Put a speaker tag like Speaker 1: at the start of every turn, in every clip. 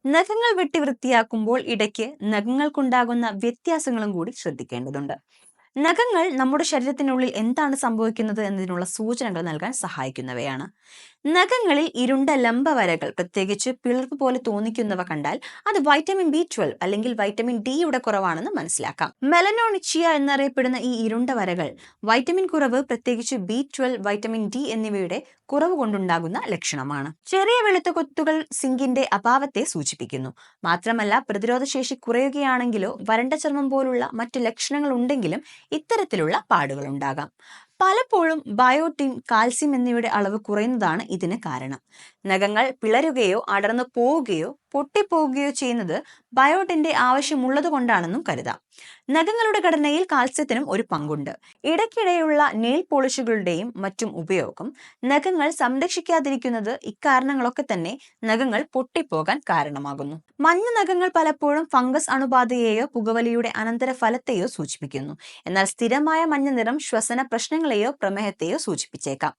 Speaker 1: നഖങ്ങൾ വെട്ടി വൃത്തിയാക്കുമ്പോൾ ഇടയ്ക്ക് നഖങ്ങൾക്കുണ്ടാകുന്ന വ്യത്യാസങ്ങളും കൂടി ശ്രദ്ധിക്കേണ്ടതുണ്ട്. നഖങ്ങൾ നമ്മുടെ ശരീരത്തിനുള്ളിൽ എന്താണ് സംഭവിക്കുന്നത് എന്നതിനുള്ള സൂചനകൾ നൽകാൻ സഹായിക്കുന്നവയാണ്. നഖങ്ങളിൽ ഇരുണ്ട ലംബവരകൾ, പ്രത്യേകിച്ച് പിളർപ്പ് പോലെ തോന്നിക്കുന്നവ കണ്ടാൽ അത് വൈറ്റമിൻ B12 അല്ലെങ്കിൽ വൈറ്റമിൻ ഡിയുടെ കുറവാണെന്ന് മനസ്സിലാക്കാം. മെലനോണിച്ചിയ എന്നറിയപ്പെടുന്ന ഈ ഇരുണ്ട വരകൾ വൈറ്റമിൻ കുറവ്, പ്രത്യേകിച്ച് B12, വൈറ്റമിൻ ഡി എന്നിവയുടെ കുറവ് കൊണ്ടുണ്ടാകുന്ന ലക്ഷണമാണ്. ചെറിയ വെളുത്ത കൊത്തുകൾ സിങ്കിന്റെ അഭാവത്തെ സൂചിപ്പിക്കുന്നു. മാത്രമല്ല, പ്രതിരോധശേഷി കുറയുകയാണെങ്കിലോ വരണ്ട ചർമ്മം പോലുള്ള മറ്റ് ലക്ഷണങ്ങൾ ഉണ്ടെങ്കിലും ഇത്തരത്തിലുള്ള പാടുകൾ ഉണ്ടാകാം. പലപ്പോഴും ബയോട്ടിൻ, കാൽസ്യം എന്നിവയുടെ അളവ് കുറയുന്നതാണ് ഇതിന് കാരണം. നഖങ്ങൾ പിളരുകയോ അടർന്നു പോവുകയോ പൊട്ടിപ്പോവുകയോ ചെയ്യുന്നത് ബയോട്ടിന്റെ ആവശ്യമുള്ളത് കൊണ്ടാണെന്നും കരുതാം. നഖങ്ങളുടെ ഘടനയിൽ കാൽസ്യത്തിനും ഒരു പങ്കുണ്ട്. ഇടയ്ക്കിടെയുള്ള നെയിൽ പോളിഷുകളുടെയും മറ്റും ഉപയോഗം നഖങ്ങൾ സംരക്ഷിക്കാതിരിക്കുന്നത് ഇക്കാരണങ്ങളൊക്കെ തന്നെ നഖങ്ങൾ പൊട്ടിപ്പോകാൻ കാരണമാകുന്നു. മഞ്ഞ നഖങ്ങൾ പലപ്പോഴും ഫംഗസ് അണുബാധയെയോ പുകവലിയുടെ അനന്തരഫലത്തെയോ സൂചിപ്പിക്കുന്നു. എന്നാൽ സ്ഥിരമായ മഞ്ഞ നിറം ശ്വസന പ്രശ്നങ്ങളെയോ പ്രമേഹത്തെയോ സൂചിപ്പിച്ചേക്കാം.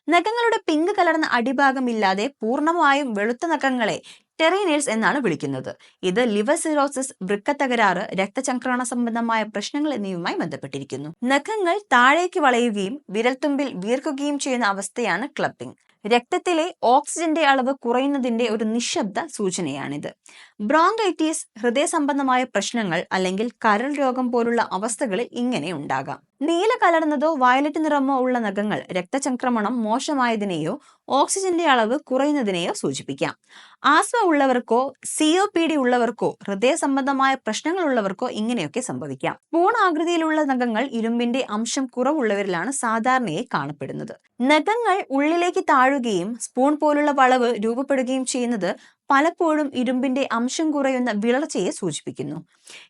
Speaker 1: നഖങ്ങളുടെ പിങ്ക് കലർന്ന അടിഭാഗം ഇല്ലാതെ പൂർണ്ണമായും വെളുത്ത നഖങ്ങളെ ടെറിനെയിൽസ് എന്നാണ് വിളിക്കുന്നത്. ഇത് ലിവർ സിറോസിസ്, വൃക്ക തകരാറ്, രക്തചംക്രമണ സംബന്ധമായ പ്രശ്നങ്ങൾ എന്നിവയുമായി ബന്ധപ്പെട്ടിരിക്കുന്നു. നഖങ്ങൾ താഴേക്ക് വളയുകയും വിരൽത്തുമ്പിൽ വീർക്കുകയും ചെയ്യുന്ന അവസ്ഥയാണ് ക്ലബിംഗ്. രക്തത്തിലെ ഓക്സിജന്റെ അളവ് കുറയുന്നതിന്റെ ഒരു നിശബ്ദ സൂചനയാണിത്. ബ്രോങ്കൈറ്റിസ്, ഹൃദയ സംബന്ധമായ പ്രശ്നങ്ങൾ അല്ലെങ്കിൽ കരൾ രോഗം പോലുള്ള അവസ്ഥകളിൽ ഇങ്ങനെ ഉണ്ടാകാം. നീല കലർന്നതോ വയലറ്റ് നിറമോ ഉള്ള നഖങ്ങൾ രക്തചംക്രമണം മോശമായതിനെയോ ഓക്സിജന്റെ അളവ് കുറയുന്നതിനെയോ സൂചിപ്പിക്കാം. ആസ്മ ഉള്ളവർക്കോ COPD ഉള്ളവർക്കോ ഹൃദയ സംബന്ധമായ പ്രശ്നങ്ങൾ ഉള്ളവർക്കോ ഇങ്ങനെയൊക്കെ സംഭവിക്കാം. സ്പൂൺ ആകൃതിയിലുള്ള നഖങ്ങൾ ഇരുമ്പിന്റെ അംശം കുറവുള്ളവരിലാണ് സാധാരണയായി കാണപ്പെടുന്നത്. നഖങ്ങൾ ഉള്ളിലേക്ക് താഴുകയും സ്പൂൺ പോലുള്ള വളവ് രൂപപ്പെടുകയും ചെയ്യുന്നത് പലപ്പോഴും ഇരുമ്പിന്റെ അംശം കുറയുന്ന വിളർച്ചയെ സൂചിപ്പിക്കുന്നു.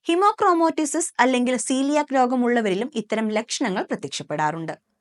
Speaker 1: ഹിമോക്രോമോറ്റിസിസ് അല്ലെങ്കിൽ സീലിയാക് രോഗമുള്ളവരിലും ഇത്തരം ലക്ഷണങ്ങൾ പ്രത്യക്ഷപ്പെടാറുണ്ട്.